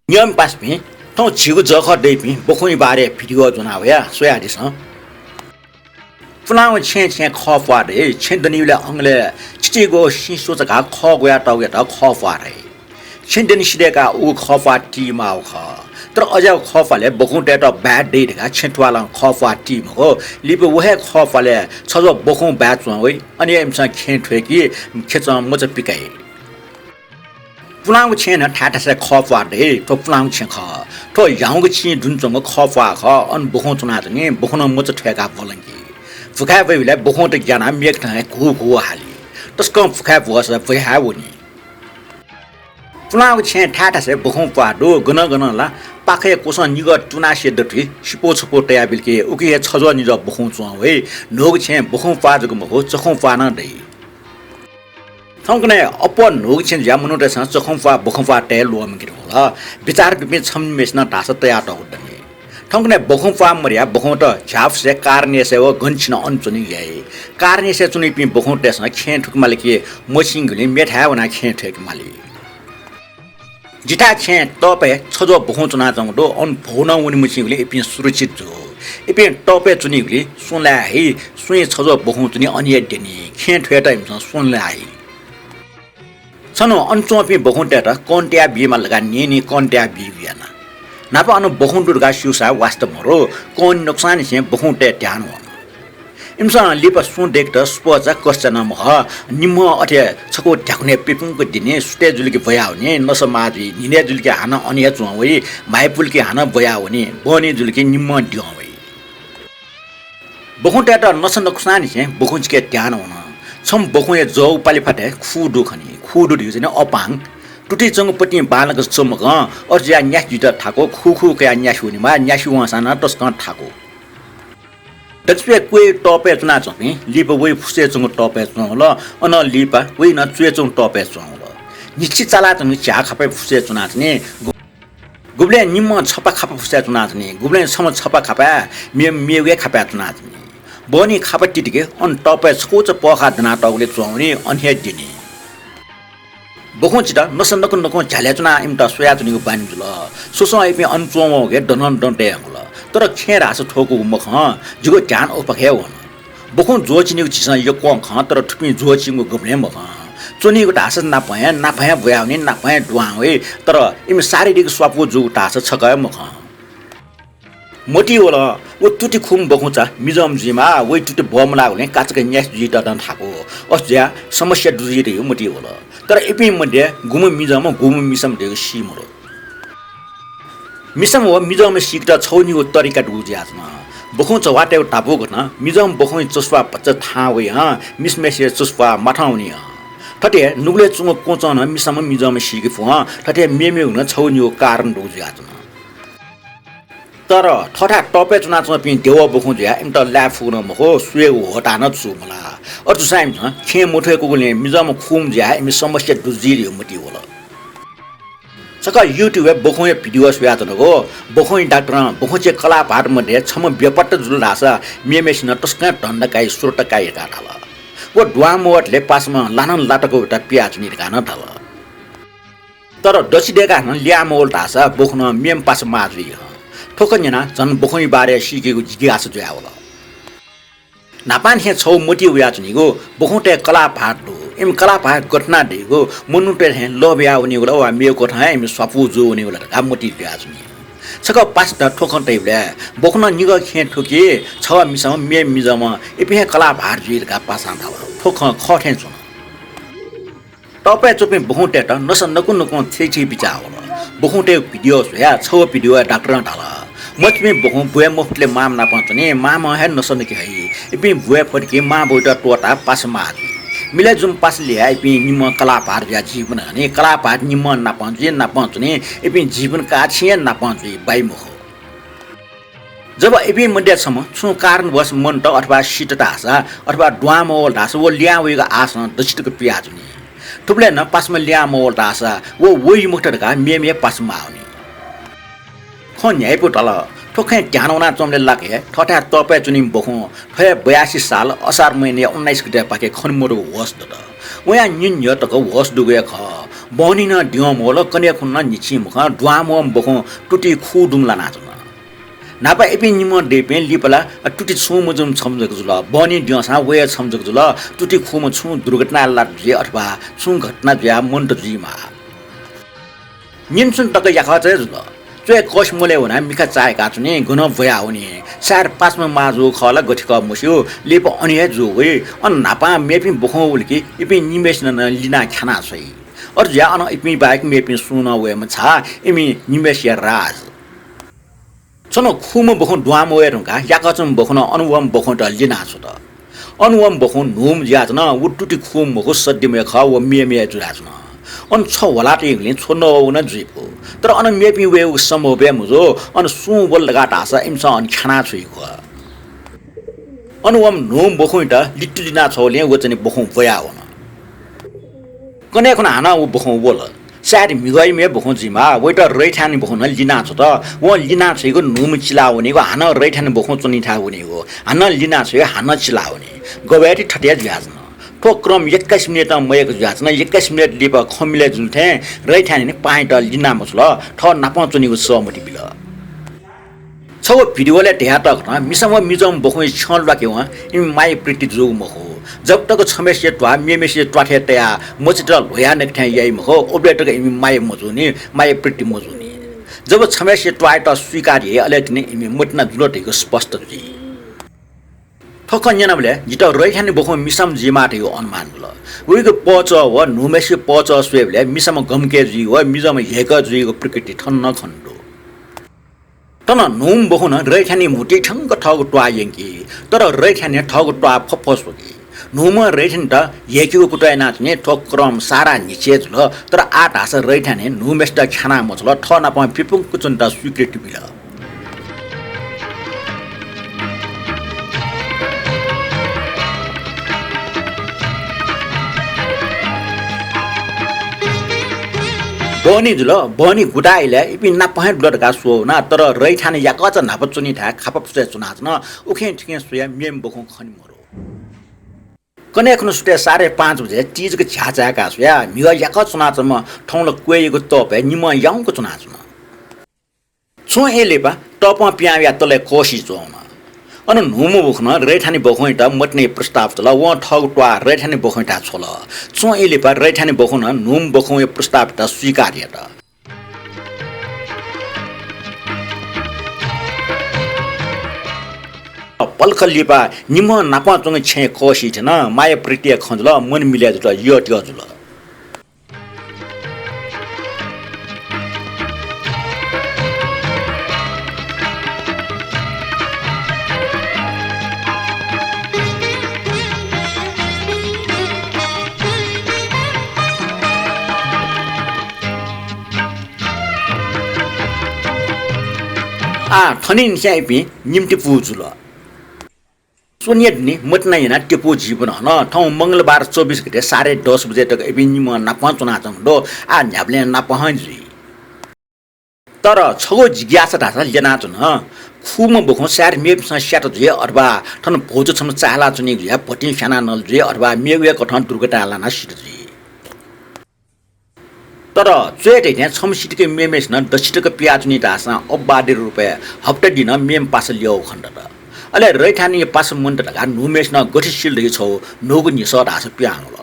Nyam pas pi, tong chigu zhe de pi, bokhui bare video zuna wa ya, so ya di san. Fulang chen kho fa de, chen de ni le angle, chi go xin shu zhe ga kho go ya dao ge da kho fa de. Chen de ni shi de ga u kho fa ti ma kho. Tro a ja kho fa le bokhui de da bad day de ga chen twa lang kho fa ti mo, li be wo he kho fa le, cha zo bokhui ba zhuan wei, ani em san chen thui ki, ke zang mo zhe bi gai. 弗朗个钱呢，他是考法的，说弗朗钱考，说洋个钱尊重个考法考，俺不可做那种人，不可能么子推个不能的，覆盖未来不可能讲那灭个还苦哈哩，都是讲覆盖不是危害我呢。弗朗个钱他是不可法度，可能啦，把开过上你个做那些的对，是不出不对啊，别个，我给操作你这不可装为，那个钱不可法这个么好，只可法那的。 他们呢，不弄钱家们弄的上，只恐怕不恐怕带路们给了，别在那边他们没那大事都要到的呢。他们呢，不恐怕么呀，不恐怕家夫些家人些我跟起那安做呢耶，家人些做那边不恐怕上钱出去嘛哩个，没钱个哩，没台湾那钱出去嘛哩。其他钱倒白，操作不恐做那种都按不能我的没钱个哩，一边输入去做，一边倒白做那个哩，送来嘿，所以操作不恐做你按也的呢，钱出来的上送来。 咱们安装片不空的，光点比嘛，那个年光点比远了。哪怕俺不空这个修缮瓦斯的么咯，光弄啥呢？先不空的点了。因为啥？里边送这个sports 个是那么哈，你们而且这个点呢，别碰个的呢，苏台就是个不要呢，那是嘛的，你那就是个还能按你装位，买不个还能不要呢，不呢就是个你们点位。不空的那是那个啥呢？先不空这个点了呢。 从不会走巴里帕的苦度看你，苦度就是那二帮，都对整个不定把那个怎么讲，而且人家觉得他个苦给人家说的嘛，人家说往上那都是讲他个。特别贵倒白做那种呢，里边为这种倒白装了，那里边为那最终倒白装了，你去咋那种价卡白这做那种呢？我不然你们吃不卡白这做那种呢？我不然什么吃不卡白，没个卡白做那种呢？ 不你看不滴的，按倒白吃过这包哈的那到的装的，按些的呢。不光知道，那是那个家里做那，因为到水下做那个搬住了，说上一边安装我给等这样了，到了看那是托过我们看，结果家我不开我了。不光做起那个机上一光看，到了这边做起我根本没看，做那个大事那半夜不要你那半夜装位，到了因为啥的这个刷不住大事吃个也没看。 没地我了，我都得苦不苦着，没这么子嘛，我都得包么那个，连嘎子个年纪到当他过，我这样什么些都是的有没地我了，但是一边没得，我们没这么，我们没什么这个西么了，没什么我没这么西个炒牛到底个路子样子嘛，不空这话带大不个呢，没这么不空做法不这摊位啊，没什么些做法马汤呢啊，他的努力中国工厂呢，没什么没这么西个风啊，他的面有那炒牛家人路子样子嘛。 到了，他倒白做那种边丢我不空着，因到来福了么好，水我打那做么啦？我做啥么子？看摩托过来，没这么空着，因为什么些都是的没丢了。这个YouTube不空也比丢水啊，这个不空打仗，不空这克拉巴的么的，什么别把这做那啥，面是那都是干当的该说的该干了。我端么来把什么拉那这个的别子你干那了。到了这些的干那两么大啥，不可能面把什么子呀？ 托个呢，咱不可以把这西给自己也是这样了。那半天炒没地位啊，这个不可带格拉巴多，因为格拉巴搞那这个，没弄得很老边啊，那个我没有搞他，因为刷不住那个了，俺没地位啊，这个把是的托空对不嘞？不可能你个看托给炒米什么面米什么，一边格拉巴就这个把上头了，托空靠天做了。到白这边不可带的，那是那个天气比较好了，不可带比较水啊，炒比较大个人大了。 我这边不红不会摸来妈妈那帮子呢，妈妈还那说那个还，一边不会跑的给妈妈的多大把什么的，没来种把是来一边你们格拉巴的家基本呢，你格拉巴你们那帮子呢，一边基本价钱那帮子白么好。这把一边没得什么，从家人我是门到，或者洗的大啥，或者端么大是我两位个阿生都是这个别子呢，对不对呢？把什么两么大啥，我一摸这个面把什么呢？ 看你不到了，他看电脑那装的那个，他倒白做你不红，他不要去杀了，22年我那是个把给看没得我死的了，我要你这个我死的个靠， बनी न dim whole कने खुन निछि मुख ड्वाम बखो टुटी खु दुमला नाच नापा एपि निम डेपे लिपला टुटी छु मुजुम छमजक जुल बनी डिसा वे छमजक जुल टुटी खुम छु दुर्घटना लाट जे अथवा छु घटना ज्या मन्ट जिमा निमसुन तक याखा चाहिँ जुल चोय कोश मोले हुना मिखा चाहेका छुने गुन भया हुने सार पासमा माजु खला गठिक मुस्यो लेप अनि जो वे अन नापा मेपि बखौ उल्की इपि निमेश न लिना खाना छै और ज्या अन इपि बाइक मेपि सुन वे म छा इमि निमेश या राज छन खुम बखौ ड्वाम वे रंगा याकचम बखौ अनुवम बखौ त लिना छु त अनुवम बखौ नुम ज्या न उटुटी खुम बखौ सद्यमे ख व मेमे जुरा छ अन छ होला टेगले छोड्न न जुइपो तर अन मेपि वे समोबे मुजो अन सु बोल लगा तासा इमसा अन खाना छुइको अनुवम नुम बखौ त लिटुलिना छले वचने बखौ भया हुन कने खना हाना उ बखौ बोल सार मिगै मे बखौ जिमा वेट रैठानी बखौ न लिना छ त व लिना छइको नुम चिला हुनेको हान रैठानी बखौ चुनि था हुनेको हान लिना छ हान चिला हुने गवेटी ठटिया ज्याज क्रम 21 मिनेट मयक जाचना 21 मिनेट लिप खमिले जुल्थे रैठानी पाइट लिना मछल ठ नाप चुनिको समति बिल छौ भिडियोले ढ्या तक न मिसम मिजम बखै छल राखे व इ माइ प्रिटी जोग मखो जब तक छमेसे ट्वा मेमेसे ट्वाथे तया मचिटल होया नखथ्या यइ मखो ओबेटक इ माइ मजुनी माइ प्रिटी मजुनी जब छमेसे ट्वाइट स्वीकार्य अलेटने इ मटना जुलटेको स्पष्ट जी ठोकन्या नबले जित रैठानी बखौ मिसम जिमाटे यो अनुमान ल उइको पच व नुमेसे पच स्वेबले मिसम गमके जी व मिजम हेक जुइको प्रकृति ठन्न खण्डो तन नुम बखौ न रैठानी मुटी ठंग ठग ट्वा यंकी तर रैठानी ठग ट्वा फफसोकी नुम रैठानी त हेकिको कुटाइ नाच्ने ठोक्रम सारा निचे जुल तर आठ हास रैठानी नुमेस्ट खाना मछल ठ नाप पिपुङ कुचन्ता स्वीकृति बिल बनी जुल बनी गुडाइले इपि नापहे ब्लड का सो ना तर रैठाने या कच नाप चुनि था खाप पुसे चुनाच न उखे ठिके सुया मेम बखौ खनि मरो कने खनु सुते 5:30 बजे चीज के छाचा का सुया मिगा या कच चुनाच म ठौल क्वेको तपे निम याउको चुनाच न छु एलेपा टप प्याया तले कोशी जोमा अन नुमु बखन रैठानी बखैटा मट्ने प्रस्ताव चला व ठग ट्वा रैठानी बखैटा छोल छु एलेपा रैठानी बखन नुम बखौ प्रस्ताव त स्वीकार्य त पलखल लिपा निम नापा चंग छे कोशी छन माय प्रिटिया खंजल मन मिल्या जुल यो त्यो जुल थनिन स्याइपि निम्ति पुजुल सोनियत नि मटना yana टिपो जीवन न ठौ मंगलबार 24 गते 10:30 बजे तक एबि निम नापा चुना चंडो आ न्याबले नापहंजी तर छगो जिज्ञासा ढासा लेना चुन खुम बखौ सार मेप स्याट जे अथवा ठन भोज छम चाला चुनि या पटि खाना नल जे अथवा मेवे कठन दुर्घटना लाना सिटजी तर चेट हैन छम सिटके मेमेस न दसिटक प्याचुनि ढासा अब्बादे रुपे हप्ता दिन मेम पास ल्याउ खण्ड त अले रैठानी पास मुन्ट ढगा नुमेस न गठिसिल दै छौ नोगु निस ढासा प्याङल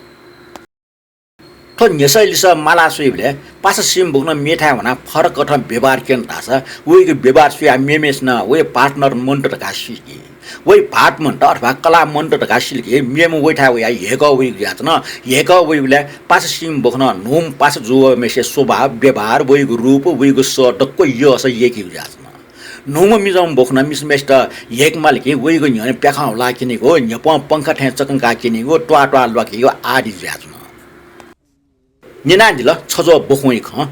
ठो निसैलिस माला सुइबले पास सिम बुग्न मेठा भना फरक कठन व्यवहार केन ढासा उइको व्यवहार सुया मेमेस न वे पार्टनर मुन्ट ढगा सिकी वै भाट मन्ट अथवा कला मन्ट ढगा सिलके मेम वैठा वे हेक वे ज्याचन हेक वेले पास सिम बुग्न नुम पास जुव मेसे स्वभाव व्यवहार वैको रूप वैको स डक्को यो अस येकी ज्याचन नुम मिजम बोखना मिसमेस्ट हेक मालके वैको न्यने प्याखा होला किनेको न्यप पंखा ठे चकंका किनेको ट्वा ट्वा लकेको आदि ज्याचन निनादिल छजो बोखोइ ख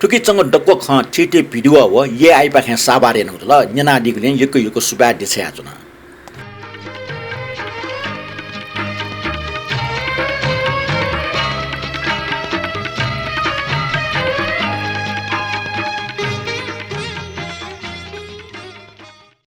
ठुकी चंग डक्को ख छिटे भिडियो हो ये आइपा खे साबारे नउल निनादिगले यको सुबा दिछया चुना